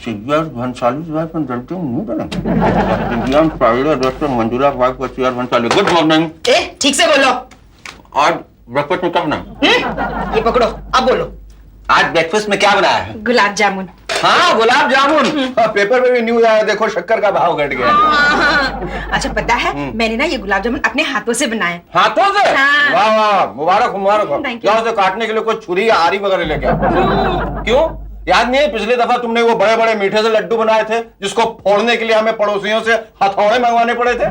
CR Bhansali जो है जल्दी नहीं बने इंडियन प्राइवेट रेस्टोरेंट मंजूरा बाग का सीआर भंसाली। Good morning. ए ठीक से बोलो। आज ब्रेकफास्ट में क्या बना? ये पकड़ो, अब बोलो। आज ब्रेकफास्ट में क्या बनाया है? गुलाब जामुन। हाँ गुलाब जामुन। पेपर में भी न्यूज आया, देखो शक्कर का भाव घट गया। अच्छा पता है मैंने ना ये गुलाब जामुन अपने हाथों से बनाए। हाथों से? हाँ। वाह वाह, मुबारक हो मुबारक हो। Thank you. क्या उसे काटने के लिए कोई छुरी या आरी वगैरह लेके आओ? क्यों याद नहीं है पिछली दफा तुमने वो बड़े बड़े मीठे से लड्डू बनाए थे जिसको फोड़ने के लिए हमें पड़ोसियों से हथौड़े मंगवाने पड़े थे?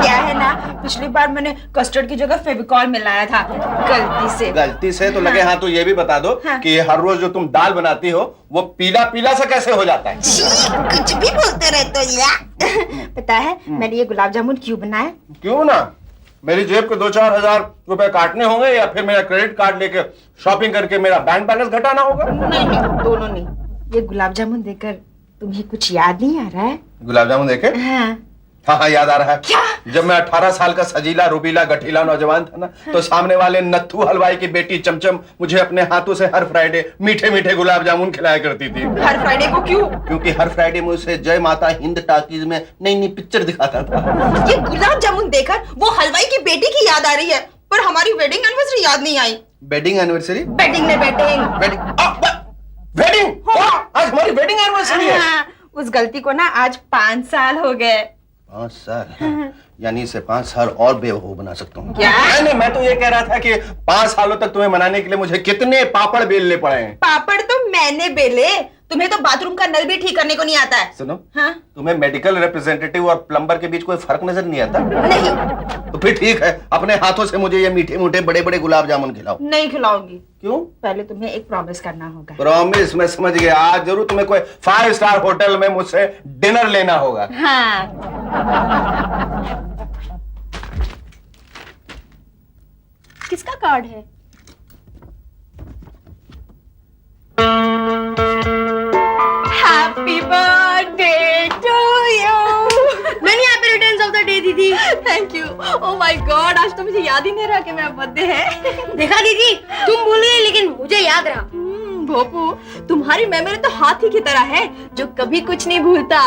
क्या है ना, पिछली बार मैंने कस्टर्ड की जगह फेविकॉल मिलाया था गलती से। गलती से तो लगे। हाँ तो ये भी बता दो हाँ। कि हर रोज जो तुम दाल बनाती हो वो पीला पीला से कैसे हो जाता है? कुछ भी बोलते रहते हो या। पता है मैंने ये गुलाब जामुन क्यों बनाया? क्यों ना, मेरी जेब के 2-4 हजार रुपए काटने होंगे या फिर मेरा क्रेडिट कार्ड लेके शॉपिंग करके मेरा बैंक बैलेंस घटाना होगा? नहीं दोनों नहीं। ये गुलाब जामुन देकर तुम्हें कुछ याद नहीं आ रहा है? गुलाब जामुन देखे? हाँ। हाँ याद आ रहा है। क्या? जब मैं 18 साल का सजीला रुबीला गठीला नौजवान था ना तो सामने वाले नत्थू हलवाई की बेटी चमचम मुझे अपने हाथों से हर फ्राइडे मीठे मीठे गुलाब जामुन खिलाया करती थी। हर फ्राइडे को क्यों? क्योंकि हर फ्राइडे में उसे जय माता हिंद टाकीज में नई नई पिक्चर दिखाता था। ये गुलाब जामुन देखकर वो हलवाई की बेटी की याद आ रही है, पर हमारी वेडिंग एनिवर्सरी याद नहीं आई। Wedding anniversary? वेडिंग ने वेडिंग। वेडिंग? आज हमारी वेडिंग एनिवर्सरी है। हाँ, उस गलती को ना आज 5 साल हो गए। 5 साल? यानी इसे 5 साल और बेवकूफ बना सकता हूँ। क्या? नहीं मैं तो ये कह रहा था कि 5 सालों तक तुम्हें मनाने के लिए मुझे कितने पापड़ बेलने पड़े हैं। पापड़ तो मैंने बेले, तुम्हें तो बाथरूम का नल भी ठीक करने को नहीं आता है। सुनो, हाँ? तुम्हें मेडिकल रिप्रेजेंटेटिव और प्लम्बर के बीच कोई फर्क नजर नहीं आता? नहीं। तो फिर ठीक है, अपने हाथों से मुझे ये मीठे मीठे बड़े बड़े गुलाब जामुन खिलाओ। नहीं खिलाऊंगी। क्यों? पहले तुम्हें एक प्रॉमिस करना होगा। प्रॉमिस? मैं समझ गया, आज जरूर तुम्हें कोई 5 स्टार होटल में मुझसे डिनर लेना होगा। हाँ। किसका कार्ड है? Happy birthday to you. मैंने happy returns of the day दीदी। Thank you. Oh my god, आज तो मुझे याद ही नहीं रहा कि मेरा बर्थडे है। देखा दीदी, तुम भूल गई लेकिन मुझे याद रहा। भोपू, तुम्हारी मेमोरी तो हाथी की तरह है जो कभी कुछ नहीं भूलता।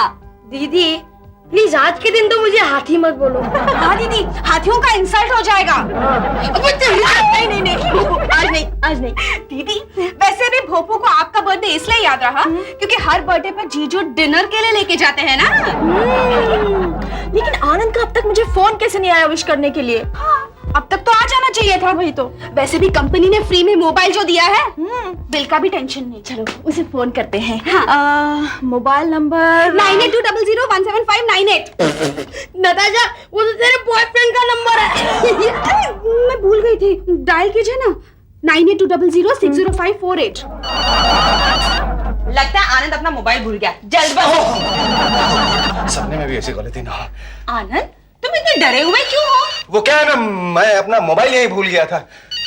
दीदी प्लीज आज के दिन तो मुझे हाथी मत बोलो। हाँ दीदी, हाथियों का इंसल्ट हो जाएगा। नहीं नहीं भोपू, आज नहीं। दीदी वैसे भी भोपू को आपका बर्थडे इसलिए याद रहा क्योंकि हर बर्थडे पर जीजू डिनर के लिए लेके जाते हैं ना। लेकिन आनंद का अब तक मुझे फोन कैसे नहीं आया विश करने के लिए? अब तक तो आ जाना चाहिए था। वही तो, वैसे भी कंपनी ने फ्री में मोबाइल जो दिया है, बिल का भी टेंशन नहीं। चलो उसे फोन करते हैं। हाँ। Mobile number 9820017598। नताशा, वो तो तेरे बॉयफ्रेंड का नंबर है। मैं भूल गई थी, डायल कीजिए ना 9820060548। लगता है आनंद अपना मोबाइल भूल गया। जल्दबाजी। सपने में भी ऐसी गलती ना। आनंद तुम इतने डरे हुए क्यों हो? वो क्या है ना, मैं अपना मोबाइल यही भूल गया था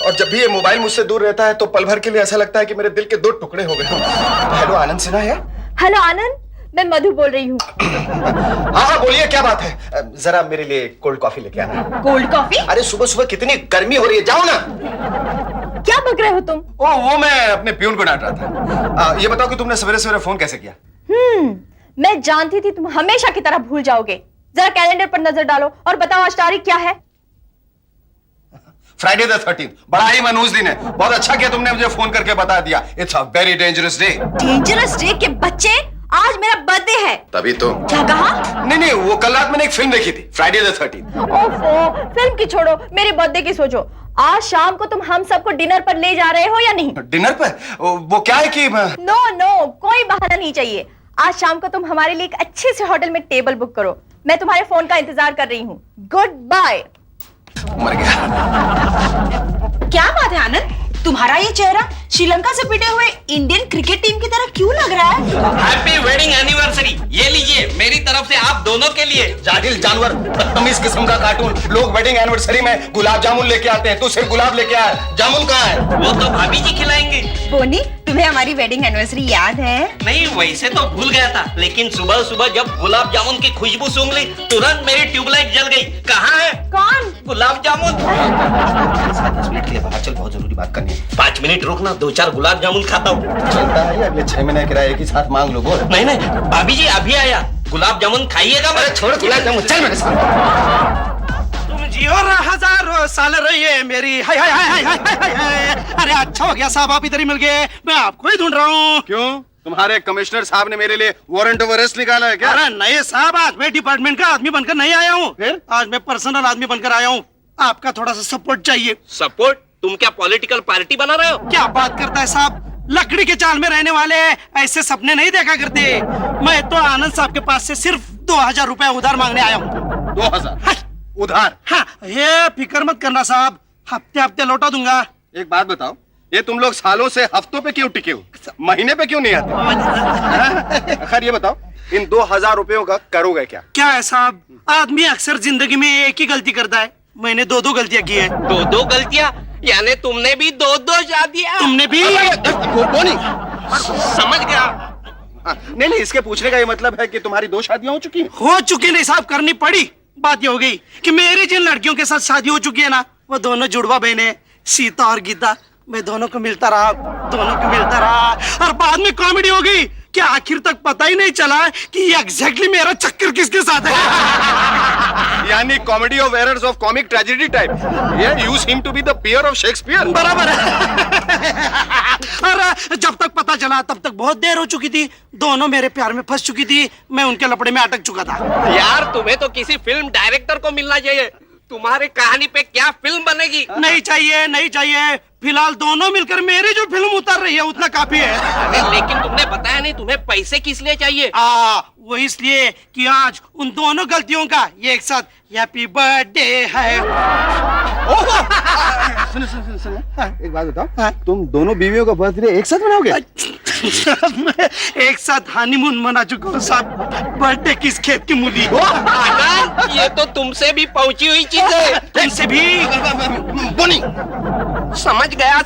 और जब भी ये मोबाइल मुझसे दूर रहता है तो पल भर के लिए ऐसा लगता है कि मेरे दिल के 2 टुकड़े हो गए। हेलो आनंद, सिन्हा है? हेलो आनंद, मैं मधु बोल रही हूँ। हाँ बोलिए, क्या बात है? जरा मेरे लिए कोल्ड कॉफी लेके आना। Cold coffee? अरे सुबह सुबह कितनी गर्मी हो रही है, जाओ ना। क्या बक रहे हो तुम? वो मैं अपने प्यून को डांट रहा था। ये बताओ कि तुमने सवेरे सवेरे फोन कैसे किया? मैं जानती थी तुम हमेशा की तरह भूल जाओगे। जरा कैलेंडर पर नजर डालो और बताओ आज तारीख क्या है? Friday the 13th। बड़ा ही मनहूस दिन है। बहुत अच्छा किया तुमने मुझे फोन करके बता दिया। It's a very dangerous day. Dangerous day के बच्चे, आज मेरा बर्थडे है। तभी तो। क्या कहा? नहीं वो कल रात मैंने एक फिल्म देखी थी, फ्राइडे द 13th। ओफो, फिल्म की छोड़ो, मेरे बर्थडे की सोचो। आज शाम को तुम हम सबको डिनर पर ले जा रहे हो या नहीं? डिनर पर? वो क्या है कि नो, कोई बहाना नहीं चाहिए। आज शाम को तुम हमारे लिए एक अच्छे से होटल में टेबल बुक करो। मैं तुम्हारे फोन का इंतजार कर रही हूँ। Good bye. मर गया। क्या बात है आनंद, तुम्हारा ये चेहरा श्रीलंका से पिटे हुए इंडियन क्रिकेट टीम की तरह क्यों लग रहा है? Happy wedding anniversary. ये लीजिए मेरी तरफ से आप दोनों के लिए। जाहिल जानवर, बदतमीज किस्म का कार्टून। लोग वेडिंग एनिवर्सरी में गुलाब जामुन लेके आते हैं, तू सिर्फ गुलाब लेके आया, जामुन कहाँ है? वो तो भाभी जी खिलाएंगे। बोनी, तुम्हें हमारी वेडिंग एनिवर्सरी याद है? नहीं वैसे तो भूल गया था, लेकिन सुबह सुबह जब गुलाब जामुन की खुशबू सूंघ ली तुरंत मेरी ट्यूबलाइट जल गई। कहाँ है? कौन? गुलाब जामुन। 10 मिनट के लिए बाहर चल, बहुत जरूरी बात करनी है। 5 मिनट रुकना, 2-4 गुलाब जामुन खाता हूँ। चलता है, अगले 6 महीने किराया एक ही साथ मांग लो। बोल। नहीं नहीं भाभी जी अभी आया, गुलाब जामुन खाइएगा। अरे छोड़ गुलाब जामुन, चल मेरे साथ। तुम जियो हजारों साल रहिए मेरी। हाय हाय हाय हाय हाय हाय हाय। अरे अच्छा हो गया साहब, आप इधर ही मिल गए, मैं आपको ही ढूंढ रहा हूँ। क्यों, तुम्हारे कमिश्नर साहब ने मेरे लिए वारंट ऑफ अरेस्ट निकाला है क्या? अरे नहीं साहब, आज मैं डिपार्टमेंट का आदमी बनकर नहीं आया हूँ, आज मैं पर्सनल आदमी बनकर आया हूँ। आपका थोड़ा सा सपोर्ट चाहिए। सपोर्ट? तुम क्या पॉलिटिकल पार्टी बना रहे हो? क्या बात करता है साहब, लकड़ी के चाल में रहने वाले ऐसे सपने नहीं देखा करते। मैं तो आनंद साहब के पास से सिर्फ 2000 रुपए उधार मांगने आया हूँ। 2000 उधार? हाँ, ये फिक्र मत करना साहब, हफ्ते हफ्ते लौटा दूंगा। एक बात बताओ, ये तुम लोग सालों से हफ्तों पे क्यों टिके हो, महीने पे क्यों नहीं आते? खैर ये बताओ, इन 2000 रुपयों का करोगे क्या? क्या है साहब, आदमी अक्सर जिंदगी में एक ही गलती करता है, मैंने 2 गलतियां की है। 2 गलतियां? यानी तुमने भी 2 शादियां? तुमने भी? वो नहीं समझ गया। नहीं, इसके पूछने का ये मतलब है कि तुम्हारी 2 शादियां हो चुकी हैं? हो चुकी नहीं साहब, करनी पड़ी। बात ये हो गई कि मेरी जिन लड़कियों के साथ शादी हो चुकी है ना, वो दोनों जुड़वा बहने सीता और गीता, मैं दोनों को मिलता रहा और बाद में कॉमेडी हो गई कि आखिर तक पता ही नहीं चला कि एग्जैक्टली मेरा चक्कर किसके साथ है। यानी comedy of errors of comic tragedy type. You seem to be the peer of Shakespeare. बराबर है। और जब तक पता चला तब तक बहुत देर हो चुकी थी, दोनों मेरे प्यार में फंस चुकी थी, मैं उनके लपड़े में अटक चुका था। यार तुम्हें तो किसी फिल्म डायरेक्टर को मिलना चाहिए, तुम्हारी कहानी पे क्या फिल्म बनेगी? नहीं चाहिए, फिलहाल दोनों मिलकर मेरी जो फिल्म उतर रही है उतना काफी है। अरे लेकिन तुमने बताया नहीं तुम्हें पैसे किस लिए चाहिए? वो इसलिए कि आज उन दोनों गलतियों का ये एक साथ हैप्पी बर्थडे है। सुनो, एक बात बताओ, तुम दोनों बीवियों का बर्थडे एक साथ मनाओगे? मैं एक साथ हनीमून मना चुका हूँ साहब, बर्थडे किस खेत की मूली। आनंद, ये तो तुमसे भी पहुंची हुई चीज है। तुमसे भी? बोनी, समझ गया।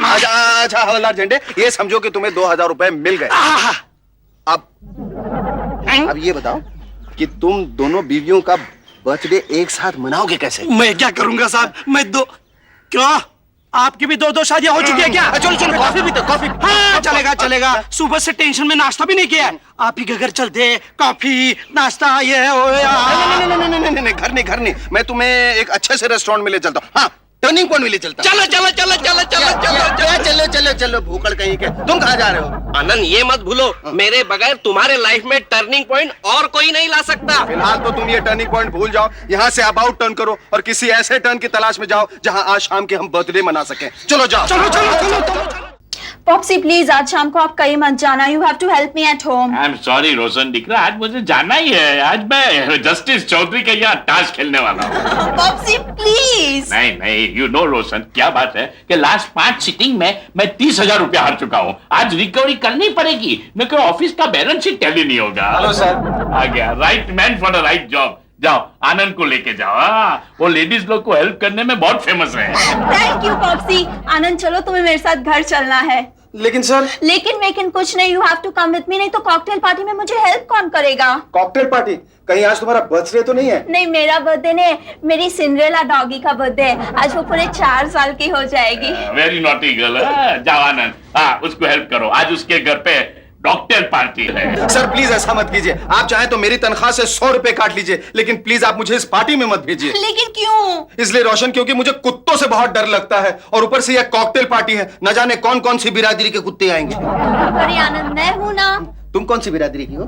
अच्छा हवलदार झंडे, ये समझो कि तुम्हें 2000 रुपए मिल गए। अब ये बताओ कि तुम दोनों बीवियों का बर्थडे एक साथ मनाओगे कैसे? मैं क्या करूंगा साहब, मैं क्यों, आपकी भी 2 शादियां हो चुकी है क्या? चलो कॉफी भी तो, कॉफी। हाँ चलेगा, सुबह से टेंशन में नाश्ता भी नहीं किया है। आप ही के घर चलते, कॉफी नाश्ता ये हो या। नहीं, घर नहीं, मैं तुम्हें एक अच्छे से रेस्टोरेंट में ले चलता हूँ। हाँ, टर्निंग पॉइंट में ले चलता हूँ। चलो भूखड़ कहीं के। तुम कहाँ जा रहे हो? आनंद ये मत भूलो, मेरे बगैर तुम्हारे लाइफ में टर्निंग पॉइंट और कोई नहीं ला सकता। फिलहाल तो तुम ये टर्निंग पॉइंट भूल जाओ, यहाँ से अबाउट टर्न करो और किसी ऐसे टर्न की तलाश में जाओ जहाँ आज शाम के हम बर्थडे मना सकें। चलो जाओ। चलो। पॉप्सी प्लीज, आज शाम को आप कहीं मत जाना, you have to help me at home. I am sorry Roshan दिकरा, आज मुझे जाना ही है। आज मैं जस्टिस चौधरी के यहाँ ताश खेलने वाला हूँ। Popsy please. नहीं, यू नो रोशन, क्या बात है कि लास्ट 5 सीटिंग में मैं 30,000 रुपया हार चुका हूँ। आज रिकवरी करनी पड़ेगी, मैं कोई ऑफिस का बैलेंस शीट टैली नहीं होगा। Hello sir. आ गया, right man for the right job. जाओ आनंद को लेके जाओ, वो लेडीज लोग को हेल्प करने में बहुत फेमस है। Thank you Popsy. आनंद चलो, तुम्हें मेरे साथ घर चलना है। लेकिन सर। लेकिन कुछ नहीं, you have to come with me, नहीं तो कॉकटेल पार्टी में मुझे हेल्प कौन करेगा? Cocktail party? कहीं आज तुम्हारा बर्थडे तो नहीं है? नहीं, मेरा बर्थडे नहीं, मेरी सिंड्रेला डॉगी का बर्थडे है। आज वो पूरे 4 साल की हो जाएगी। Very naughty girl. जाओ आनंद, उसको हेल्प करो, आज उसके घर पे डॉक्टर पार्टी है। सर प्लीज ऐसा मत कीजिए, आप चाहें तो मेरी तनख्वाह से 100 रुपए काट लीजिए, लेकिन प्लीज आप मुझे इस पार्टी में मत भेजिए। लेकिन क्यों? इसलिए रोशन, क्योंकि मुझे कुत्तों से बहुत डर लगता है और ऊपर से यह कॉकटेल पार्टी है, न जाने कौन कौन सी बिरादरी के कुत्ते आएंगे। अरे आनंद, मैं हूँ ना। तुम कौन सी बिरादरी की हो?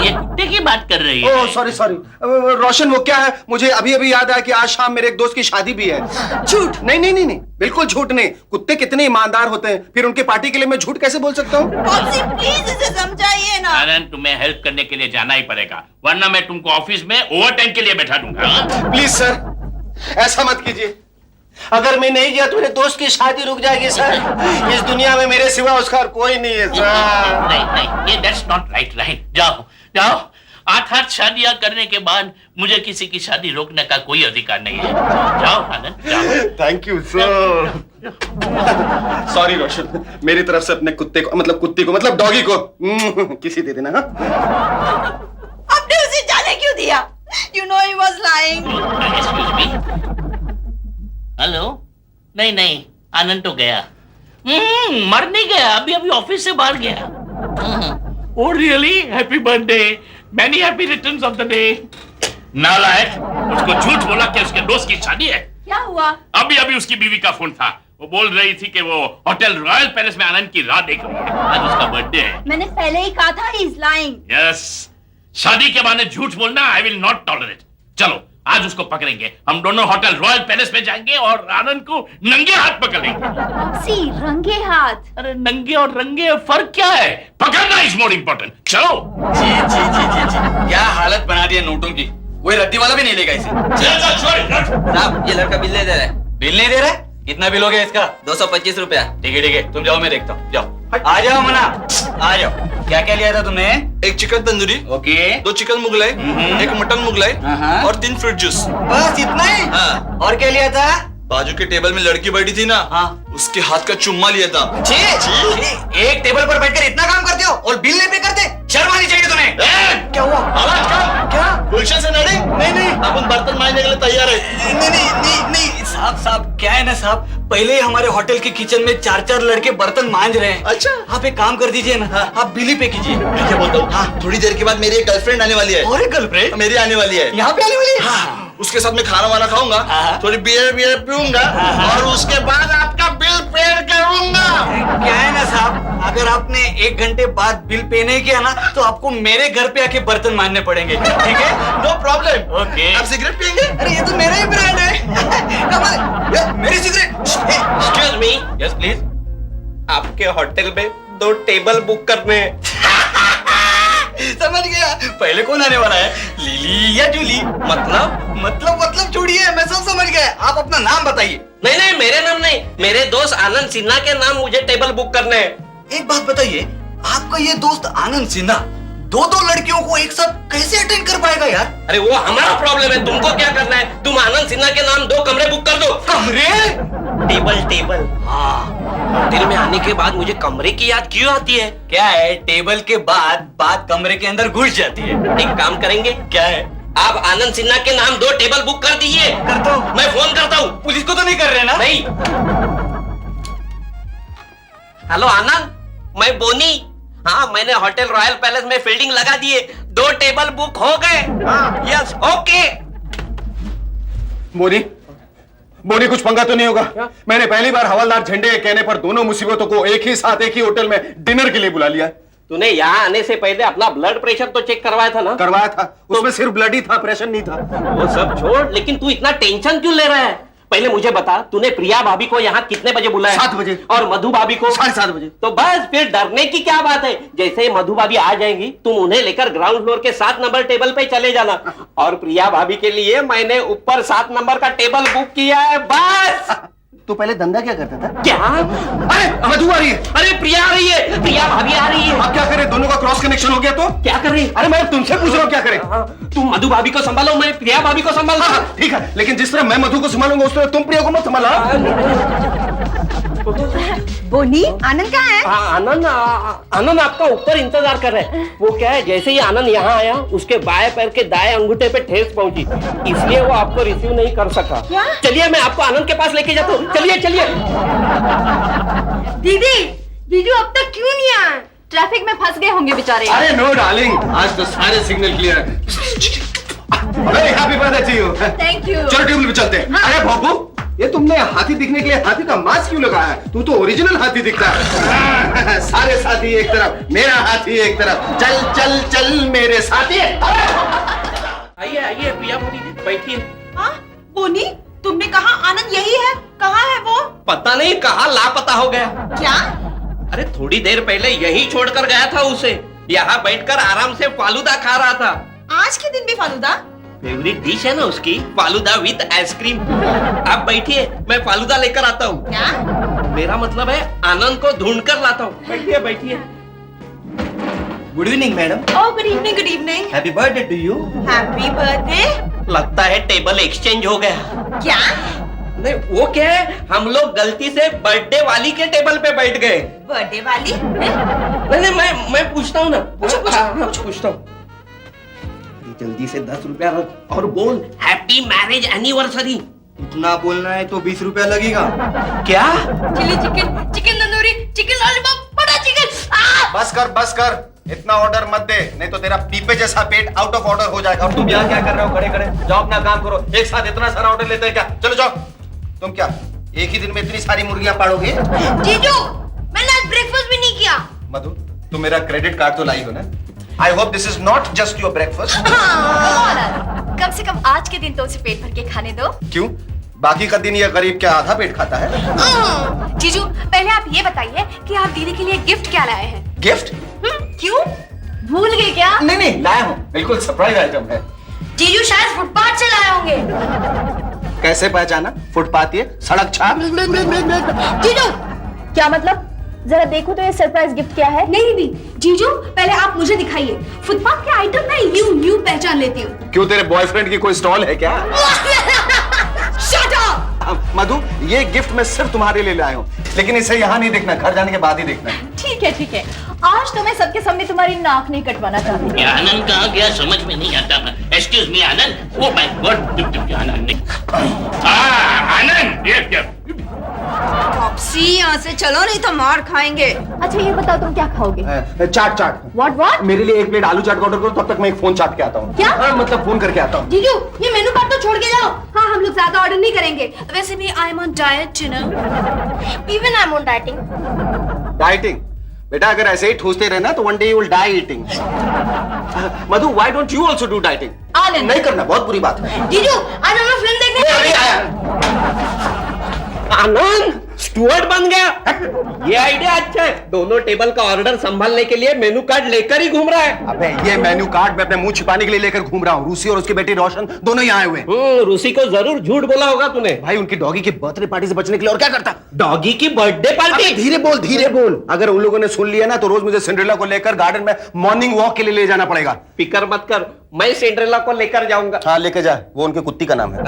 ये कुत्ते की बात कर रही है। ओह सॉरी रोशन, वो क्या है, मुझे अभी याद आया कि आज शाम मेरे एक दोस्त की शादी भी है। झूठ? नहीं, बिल्कुल झूठ नहीं। कुत्ते कितने ईमानदार होते हैं, फिर उनके पार्टी के लिए मैं झूठ कैसे बोल सकता हूँ? पॉप्सी प्लीज इसे समझाइए ना। आनंद, तुम्हें हेल्प करने के लिए जाना ही पड़ेगा, वरना मैं तुमको ऑफिस में ओवर टाइम के लिए बैठा दूंगा। प्लीज सर, ऐसा मत कीजिए। अगर मैं नहीं गया तो मेरे दोस्त की शादी रुक जाएगी सर। इस दुनिया में मेरे सिवा उसका और कोई नहीं है सर। नहीं नहीं, ये दैट्स नॉट राइट। राइट, जाओ जाओ। 8 शादियां करने के बाद मुझे किसी की शादी रोकने का कोई अधिकार नहीं है। जाओ आनंद, जाओ। Thank you sir. सॉरी रोशन, मेरी तरफ से अपने कुत्ते को मतलब कुत्ती को मतलब डॉगी को किसी दे देना। हाँ? आपने उसे जाने क्यों दिया? You know he was lying. Excuse me. Hello? नहीं नहीं, आनंद तो गया। मर नहीं गया, अभी अभी ऑफिस से बाहर गया। Oh really? Happy birthday, many happy returns of the day. नालायक, उसको झूठ बोला कि उसके दोस्त की शादी है। क्या हुआ? अभी अभी उसकी बीवी का फोन था, वो बोल रही थी कि वो होटल रॉयल पैलेस में आनंद की राह देख रही है। आज उसका बर्थडे है। मैंने पहले ही कहा था he is lying. यस, शादी के बहाने झूठ बोलना आई विल नॉट टॉलरेट। चलो आज उसको पकड़ेंगे, हम दोनों होटल रॉयल पैलेस में जाएंगे और आनंद को नंगे हाथ पकड़ेंगे। सी रंगे हाथ। अरे नंगे और रंगे फर्क क्या है? पकड़ना इज मोर इम्पोर्टेंट। चलो। जी जी जी जी जी, क्या हालत बना दी है नोटों की। कोई रद्दी वाला भी नहीं लेगा इसे। साहब ये लड़का बिल नहीं दे रहा है। बिल नहीं दे रहा है? कितना बिल हो गया इसका? 225 रुपया। ठीक है, तुम जाओ, मैं देखता हूँ। जाओ, आ जाओ मना, आ जाओ। क्या क्या लिया था तुमने? एक chicken tandoori, okay, 2 chicken Mughlai, एक मटन मुगलाई और 3 फ्रूट जूस। बस इतना ही? हाँ। और क्या लिया था? बाजू के टेबल में लड़की बैठी थी ना, हाँ। उसके हाथ का चुम्मा लिया था। छी, एक टेबल पर बैठकर इतना काम करते हो और बिल नहीं पे करते? शर्म आनी चाहिए तुम्हें। क्या हुआ? आवाज कम। क्या? गुलशन से नड़ी? नहीं, अपन बर्तन मांजने के लिए तैयार है। नहीं साहब, क्या है ना साहब, पहले ही हमारे होटल के किचन में 4 लड़के बर्तन मांज रहे हैं। अच्छा। आप एक काम कर दीजिए ना, आप बिल ही पे कीजिए। मैं क्या बोलता हूँ? हाँ, थोड़ी देर के बाद मेरी एक गर्लफ्रेंड आने वाली है। और एक गर्लफ्रेंड मेरी आने वाली है। यहाँ पे आने वाली है? हाँ, उसके साथ मैं खाना वाना खाऊंगा, थोड़ी बियर पीऊंगा और उसके बाद आपका बिल पे करूंगा। क्या है ना साहब, अगर आपने 1 घंटे बाद बिल पे नहीं किया ना तो आपको मेरे घर पे आके बर्तन मांजने पड़ेंगे। ठीक है? No problem. ओके। आप सिगरेट पियेंगे? अरे ये तो मेरा ही ब्रांड है। कमाल, मेरी cigarette. Excuse me. Yes please. आपके होटल में 2 टेबल बुक करने हैं। समझ गया, पहले कौन आने वाला है, लिली या जूली? मतलब छोड़िए, मैं सब समझ गया। आप अपना नाम बताइए। नहीं नहीं, मेरे नाम नहीं, मेरे दोस्त आनंद सिन्हा के नाम मुझे टेबल बुक करने हैं। एक बात बताइए, आपका ये दोस्त आनंद सिन्हा 2 लड़कियों को एक साथ कैसे अटेंड कर पाएगा यार? अरे वो हमारा प्रॉब्लम है, तुमको क्या करना है? तुम आनंद सिन्हा के नाम 2 कमरे बुक कर दो। कमरे? टेबल। हाँ। होटल में आने के बाद मुझे कमरे की याद क्यों आती है? क्या है, टेबल के बाद बात कमरे के अंदर घुस जाती है। एक काम करेंगे, क्या है? आप आनंद सिन्हा के नाम 2 टेबल बुक कर दीजिए। करता हूँ। मैं फोन करता हूँ। पुलिस को तो नहीं कर रहे ना? नहीं। हेलो आनंद, मैं बोनी। हाँ, मैंने होटल रॉयल पैलेस में फील्डिंग लगा दिए, 2 टेबल बुक हो गए। Yes, okay. बोनी कुछ पंगा तो नहीं होगा? मैंने पहली बार हवलदार झंडे के कहने पर दोनों मुसीबतों को एक ही साथ एक ही होटल में डिनर के लिए बुला लिया। तूने यहाँ आने से पहले अपना ब्लड प्रेशर तो चेक करवाया था ना? करवाया था, उसमें सिर्फ ब्लड ही था, प्रेशर नहीं था। वो सब छोड़, लेकिन तू इतना टेंशन क्यों ले रहा है? पहले मुझे बता, तूने प्रिया भाभी को यहाँ कितने बजे बुलाया? 7 बजे। और मधु भाभी को? 7:30 बजे। तो बस फिर डरने की क्या बात है? जैसे ही मधु भाभी आ जाएंगी, तुम उन्हें लेकर ग्राउंड फ्लोर के 7 नंबर टेबल पे चले जाना। और प्रिया भाभी के लिए मैंने ऊपर 7 नंबर का टेबल बुक किया है। बस। तो पहले धंधा क्या करता था? क्या? अरे मधु आ रही है। अरे प्रिया आ रही है, प्रिया भाभी आ रही है। अब क्या करें? दोनों का क्रॉस कनेक्शन हो गया तो क्या कर रही? अरे मैं तुमसे पूछ रहा हूँ, क्या करें? तुम मधु भाभी को संभालो, मैं प्रिया भाभी को संभालता हूं। ठीक है, लेकिन जिस तरह मैं मधु को संभालूंगा उस तरह तुम प्रिया को मत संभाला। बोनी, आनंद कहाँ है? हाँ, आनंद आपका ऊपर इंतजार कर रहे हैं। वो क्या है, जैसे ही आनंद यहाँ आया, उसके बाएं पैर के दाएं अंगूठे पे ठेस पहुंची, इसलिए वो आपको रिसीव नहीं कर सका। क्या? चलिए मैं आपको आनंद के पास लेके जाता हूँ। चलिए। जीजू अब तक क्यों नहीं आए? ट्रैफिक में फंस गए होंगे बेचारे। अरे नो डार्लिंग, आज तो सारे सिग्नल क्लियर है। Very happy birthday to you. Thank you. चलो टेबल पे चलते हैं। अरे बाबू, ये तुमने हाथी दिखने के लिए हाथी का मास्क क्यों लगाया है? तू तो ओरिजिनल हाथी दिखता है। सारे साथी एक तरफ, मेरा हाथी एक तरफ। चल चल चल मेरे साथी। आइए प्रिया भाभी, बैठिए। हाँ, बोनी, तुमने कहा आनंद यही है? कहाँ है वो? पता नहीं कहाँ लापता हो गया। क्या? अरे थोड़ी देर पहले यही छोड़कर गया था उसे। यहाँ बैठकर आराम से फालूदा खा रहा था। आज के दिन भी फालूदा? फेवरेट डिश है ना उसकी, फालूदा विद आइसक्रीम। आप बैठिए, मैं फालूदा लेकर आता हूँ। क्या? मेरा मतलब है आनंद को ढूंढ कर लाता हूँ। बैठिए बैठिए। Good evening madam. Oh, good evening, good evening. Happy birthday to you. Happy birthday. लगता है टेबल एक्सचेंज हो गया। क्या? नहीं वो क्या है, हम लोग गलती से बर्थडे वाली के टेबल पे बैठ गए। बर्थडे वाली? नहीं मैं पूछता हूँ ना। पूछो। पूछता हूँ। जल्दी से 10 रुपया रख और बोल हैप्पी मैरिज एनिवर्सरी। इतना बोलना है तो 20 रुपया लगेगा। क्या? Chilli chicken, chicken tandoori, chicken lollipop, बड़ा चिकन। बस कर इतना ऑर्डर मत दे, नहीं तो तेरा पीपे जैसा पेट आउट ऑफ ऑर्डर हो जाएगा। और तुम यहाँ क्या कर रहे हो खड़े खड़े? जाओ अपना काम करो। एक साथ इतना सारा ऑर्डर लेते हैं क्या? चलो जाओ। तुम क्या एक ही दिन में इतनी सारी मुर्गियां पालोगे? जीजू, मैंने आज ब्रेकफास्ट भी नहीं किया। मधु, तुम मेरा क्रेडिट कार्ड तो लाई हो ना? I hope this is not just your breakfast. कम से कम आज के दिन तो उसे पेट भर के खाने दो। क्यों? बाकी का दिन ये गरीब क्या आधा पेट खाता है? जीजू, पहले आप ये बताइए कि आप दीदी के लिए गिफ्ट क्या लाए हैं? गिफ्ट? क्यों? भूल गए क्या? नहीं लाया हूँ, बिल्कुल सरप्राइज आइटम है। जीजू शायद फुटपाथ से लाए होंगे। कैसे पहचाना? फुटपाथ ये सड़क छाप? जीजू, क्या मतलब? जरा देखो तो ये सरप्राइज गिफ्ट क्या है? नहीं दीदी, जीजू पहले आप मुझे दिखाइए। फुटपाथ के आइटम मैं यूं पहचान लेती हूँ। क्यों, तेरे बॉयफ्रेंड की कोई स्टॉल है क्या? Shut up! मधु, ये गिफ्ट मैं सिर्फ तुम्हारे लिए लाया हूँ, लेकिन इसे यहाँ नहीं देखना, घर जाने के बाद ही देखना। ठीक है। आज तो मैं सबके सामने तुम्हारी नाक नहीं कटवाना चाहती। ये आनंद कहाँ गया समझ में नहीं आता। Excuse me Anand. Oh my god, Anand ये पॉप्सी, यहाँ से चलो नहीं तो मार खाएंगे। अच्छा ये बताओ तुम क्या खाओगे? चाट। What? मेरे लिए एक प्लेट आलू चाट का ऑर्डर करो, तब तक मैं एक फोन चाट के आता हूँ। क्या? मतलब फोन करके आता हूँ। जीजू ये मेनू कार्ड तो छोड़ के जाओ। हाँ, हम लोग ज्यादा ऑर्डर नहीं करेंगे। वैसे भी I am on diet, you know. Even I am on dieting. Dieting? बेटा अगर ऐसे ही ठूसते रहना तो one day you will die eating. Madhu, why don't you also do dieting? Anand नहीं करना, बहुत बुरी बात है। जीजू आज हम लोग फिल्म देखने जाएंगे। आनंद स्टुअर्ड बन गया। ये आइडिया अच्छा है। दोनों टेबल का ऑर्डर संभालने के लिए मेनू कार्ड लेकर ही घूम रहा है। अबे ये मेन्यू कार्ड मैं अपने मुंह छिपाने के लिए लेकर घूम रहा हूँ। रूसी और उसकी बेटी रोशन दोनों यहाँ आए हुए हैं। रूसी को जरूर झूठ बोला होगा तूने। भाई उनकी डॉगी की बर्थडे पार्टी से बचने के लिए और क्या करता? डॉगी की बर्थडे पार्टी? धीरे बोल। अगर उन लोगों ने सुन लिया ना तो रोज मुझे सिंड्रेला को लेकर गार्डन में मॉर्निंग वॉक के लिए ले जाना पड़ेगा। फिक्र मत कर, मैं सिंड्रेला को लेकर जाऊंगा। हाँ लेके जा, वो उनके कुत्ती का नाम है।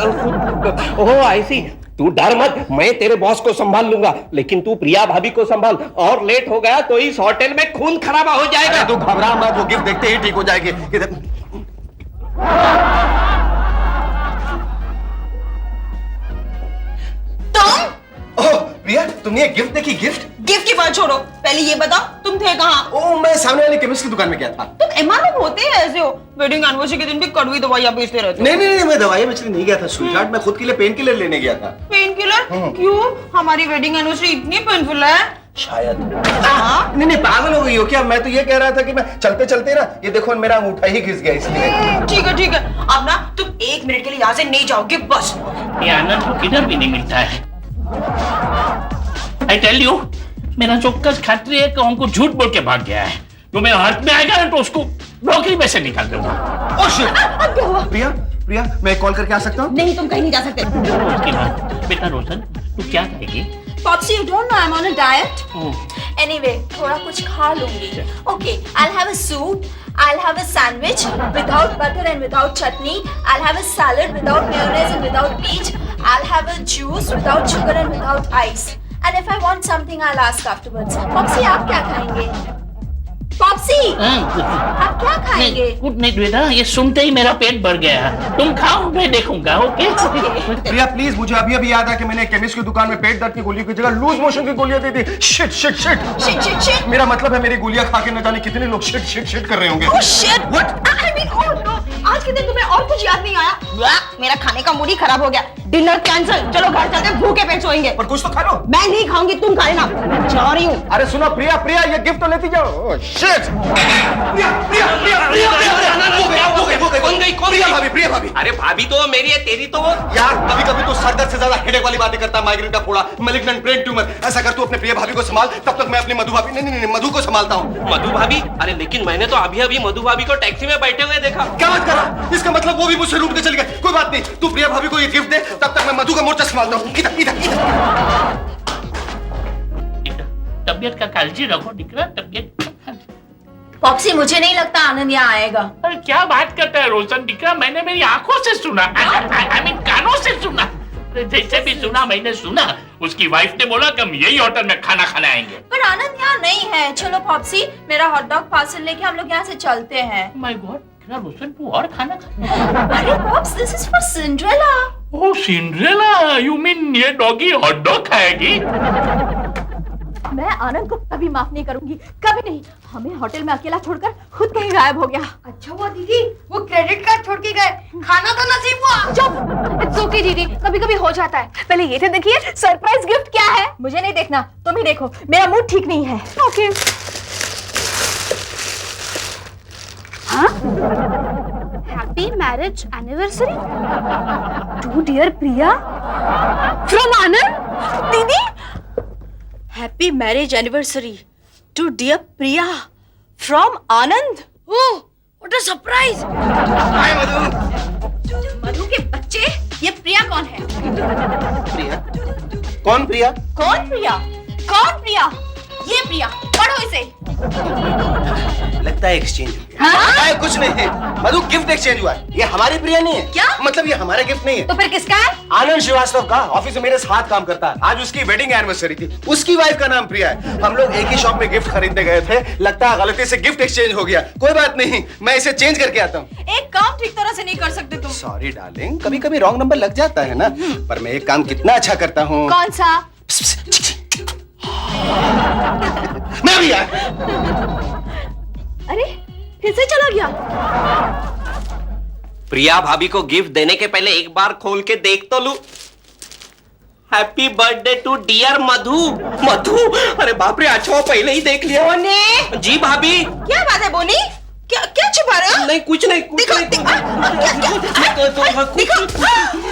ओह आई सी। तू डर मत, मैं तेरे बॉस को संभाल लूंगा, लेकिन तू प्रिया भाभी को संभाल। और लेट हो गया तो इस होटल में खून खराबा हो जाएगा। तू घबरा मत, वो गिफ्ट देखते ही ठीक हो जाएगी। ओह प्रिया, तुमने ये गिफ्ट देखी? गिफ्ट की बात छोड़ो, पहले ये बताओ तुम थे कहाँ? ओह मैं सामने वाली केमिस्ट की दुकान में गया था। तुम एमआरएफ होते हैं ऐसे हो? वेडिंग एनिवर्सरी के दिन भी कड़वी दवाइयां बेचते रहते हो। नहीं मैं दवाई बेचने नहीं गया था स्वीटहार्ट, मैं खुद के लिए पेन किलर लेने गया था। Pain killer? क्यों? हमारी वेडिंग एनिवर्सरी इतनी पेनफुल है? शायद। नहीं पागल हो गई हो क्या? मैं तो ये कह रहा था कि मैं चलते चलते ना ये देखो मेरा अंगूठा ही घिस गया इसलिए। ठीक है। अब ना तुम 1 मिनट के लिए यहाँ से नहीं जाओगे बस। ये आनंद को किधर भी नहीं मिलता है। आई टेल यू, मेरा चौक्कस खात्री है कि हमको झूठ बोल के भाग गया है। जो मेरे हाथ में आएगा ना तो उसको नौकरी में से निकाल दूंगा। Oh shit! प्रिया मैं कॉल करके आ सकता हूँ? नहीं, तुम कहीं नहीं जा सकते। उसके बाद बेटा रोशन, तू क्या खाएगी? Popsy, you don't know I'm on a diet. Anyway, थोड़ा कुछ खा लूंगी. Okay, I'll have a soup. I'll have a sandwich without butter and without chutney. I'll have a salad without mayonnaise and without peach. I'll have a juice without sugar and without ice. And if I want something, I'll ask afterwards. Popsy, आप क्या खाएंगे? Popsy, आप क्या खाएंगे? कुछ नहीं बेटा, ये सुनते ही मेरा पेट भर गया। तुम खाओ, मैं देखूंगा। ओके? प्रिया प्लीज, मुझे अभी याद है कि मैंने केमिस्ट की दुकान में पेट दर्द की गोलियों की जगह लूज मोशन की गोलियां दी थी। शिट। मेरा मतलब है मेरी गोलियां खा के न जाने कितने लोग शिट कर रहे होंगे। Oh shit! What? I mean, oh no! आज के दिन तुम्हें और कुछ याद नहीं आया? मेरा खाने का मूड ही खराब हो गया। Dinner cancel. चलो घर चलते हैं, भूखे पेट सोएंगे। पर कुछ तो खा लो। मैं नहीं खाऊंगी, तुम खा लेना। मैं जा रही हूँ। अरे सुनो प्रिया ये गिफ्ट तो लेती जाओ। शिट! प्रिया भाभी। अरे भाभी तो मेरी है, तेरी तो वो। यार कभी कभी तो सर दर्द से ज्यादा हेडेक वाली बातें करता है, माइग्रेन का फोड़ा, मैलिग्नेंट ब्रेन ट्यूमर। ऐसा कर तू अपने प्रिय भाभी को संभाल, तब तक मैं अपनी मधु भाभी नहीं मधु को संभालता हूँ। मधु भाभी? अरे लेकिन मैंने तो अभी अभी मधु भाभी को टैक्सी में बैठे हुए देखा। क्या बात कर रहा? इसका मतलब वो भी मुझसे रूठ के चली गई। कोई बात नहीं, तू प्रिया भाभी को ये गिफ्ट दे, तब तक मैं मधु का मोर्चा संभालता हूँ। इधर इधर इधर। तबियत का काळजी रखो दिकरा, तबियत। पॉप्सी, मुझे नहीं लगता आनंद यहाँ आएगा। अरे क्या बात करता है रोशन दिकरा, मैंने मेरी आंखों से सुना, आई मीन कानों से सुना। अरे जैसे भी सुना मैंने सुना, उसकी वाइफ ने बोला कि हम यही होटल में खाना खाने आएंगे। पर आनंद यहाँ नहीं है। चलो पॉप्सी, मेरा हॉट डॉग पार्सल लेके हम लोग यहाँ से चलते हैं। माय गॉड, क्या रोशन तू और खाना खा? अरे pops, this is for Cinderella. Oh Cinderella, you mean ये डॉगी हॉट डॉग खाएगी? मैं आनंद को कभी माफ नहीं करूंगी, कभी नहीं। हमें होटल में अकेला छोड़कर खुद कहीं गायब हो गया। अच्छा हुआ दीदी, वो क्रेडिट कार्ड छोड़ के गए, खाना तो नसीब हुआ। चुप, इट्स ओके दीदी, कभी कभी हो जाता है। पहले ये तो देखिए सरप्राइज गिफ्ट क्या है। मुझे नहीं देखना, तुम ही देखो, मेरा मूड ठीक नहीं है। ओके। हाँ? Happy marriage anniversary to dear Priya from Anand. दीदी, happy marriage anniversary to dear Priya from Anand. Oh, what a surprise. Hi Madhu. Madhu के बच्चे, ये प्रिया कौन है? प्रिया? कौन प्रिया? कौन प्रिया? कौन प्रिया? ये प्रिया, पढ़ो इसे। लगता है एक्सचेंज। हाँ? कुछ नहीं, मधु गिफ्ट एक्सचेंज हुआ है। ये हमारी प्रिया नहीं है। क्या? मतलब ये हमारा गिफ्ट नहीं है। तो फिर किसका है? आनंद श्रीवास्तव का, ऑफिस में मेरे साथ काम करता है। आज उसकी वेडिंग एनिवर्सरी थी, उसकी वाइफ का नाम प्रिया है। हम लोग एक ही शॉप में गिफ्ट खरीदने गए थे, लगता है गलती से गिफ्ट एक्सचेंज हो गया। कोई बात नहीं, मैं इसे चेंज करके आता हूँ। एक काम ठीक तरह से नहीं कर सकते तुम। सॉरी डार्लिंग, कभी कभी रॉन्ग नंबर लग जाता है ना, पर मैं एक काम कितना अच्छा करता हूँ। कौन सा? मैं भी यार। अरे फिर से चला गया। प्रिया भाभी को गिफ्ट देने के पहले एक बार खोल के देख तो लूं। हैप्पी बर्थडे टू डियर मधु। मधु, अरे बाप रे, अच्छा पहले ही देख लिया। बोनी, जी भाभी। क्या बात है बोनी? क्या क्या छिपा रहे हो? नहीं कुछ नहीं, कुछ देखो, नहीं। देखो,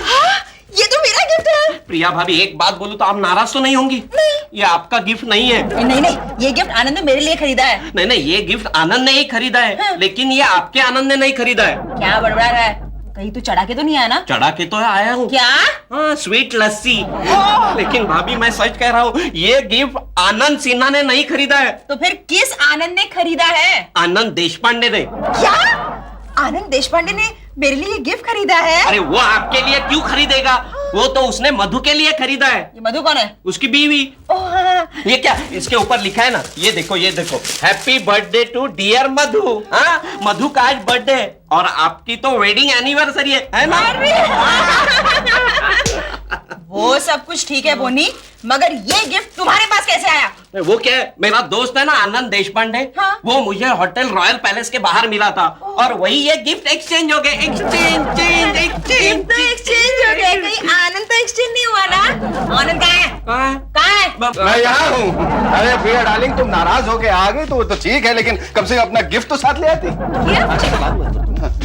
हाँ, ये तो मेरा गिफ्ट है। प्रिया भाभी, एक बात बोलूं तो आप नाराज तो नहीं होंगी? नहीं। ये आपका गिफ्ट नहीं है। नहीं नहीं, ये गिफ्ट आनंद ने मेरे लिए खरीदा है। नहीं नहीं, ये गिफ्ट आनंद ने ही खरीदा है। हाँ। लेकिन ये आपके आनंद ने नहीं खरीदा है। क्या बड़बड़ा रहा है? कहीं तू चढ़ा के तो नहीं आया ना? चढ़ा के तो आया हूँ। क्या? हाँ, स्वीट लस्सी। लेकिन भाभी मैं सच कह रहा हूँ, ये गिफ्ट आनंद सिन्हा ने नहीं खरीदा है। तो फिर किस आनंद ने खरीदा है? आनंद देशपांडे ने। क्या? आनंद देशपांडे ने मेरे लिए गिफ्ट खरीदा है? अरे वो आपके लिए क्यों खरीदेगा? वो तो उसने मधु के लिए खरीदा है। ये मधु कौन है? उसकी बीवी। ओह हाँ। ये क्या, इसके ऊपर लिखा है ना, ये देखो ये देखो, हैप्पी बर्थडे टू डियर मधु। हाँ, मधु का आज बर्थडे है और आपकी तो वेडिंग एनिवर्सरी है ना? वो सब कुछ ठीक है बोनी, मगर ये गिफ्ट तुम्हारे पास कैसे आया? वो क्या है, मेरा दोस्त है ना आनंद देशपांडे। हाँ? वो मुझे होटल रॉयल पैलेस के बाहर मिला था और वही ये गिफ्ट एक्सचेंज हो गए। एक्सचेंज चेंज एक्सचेंज तो एक्सचेंज हो गया। कहीं आनंद तो एक्सचेंज नहीं हुआ ना? आनंद कहाँ है? कहाँ है? मैं यहाँ हूँ। अरे प्रिया डार्लिंग, तुम नाराज होके आ गई तो वो तो ठीक है, लेकिन कम से कम अपना गिफ्ट तो साथ ले आती।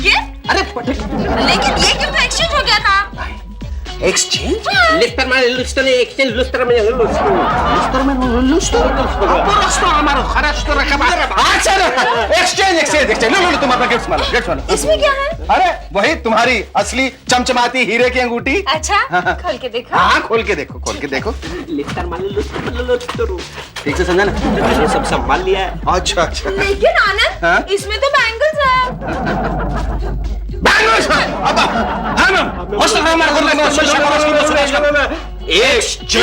गिफ्ट? अरे लेकिन ये गिफ्ट एक्सचेंज हो गया था। एक्सचेंज? Exchange exchange exchange. लो तुम अपना गिफ्ट संभालो, गिफ्ट संभालो। इसमें क्या है? अरे वही तुम्हारी असली चमचमाती हीरे की अंगूठी। अच्छा, खोल के देखो। हाँ खोल के देखो, खोल के देखो। ठीक से समझा ना? मैंने सब संभाल लिया है। अच्छा अच्छा। लेकिन आनंद, हाँ? इसमें तो बैंगल्स है। बैंगल्स? अब हाँ मैम, एक्सचेंज।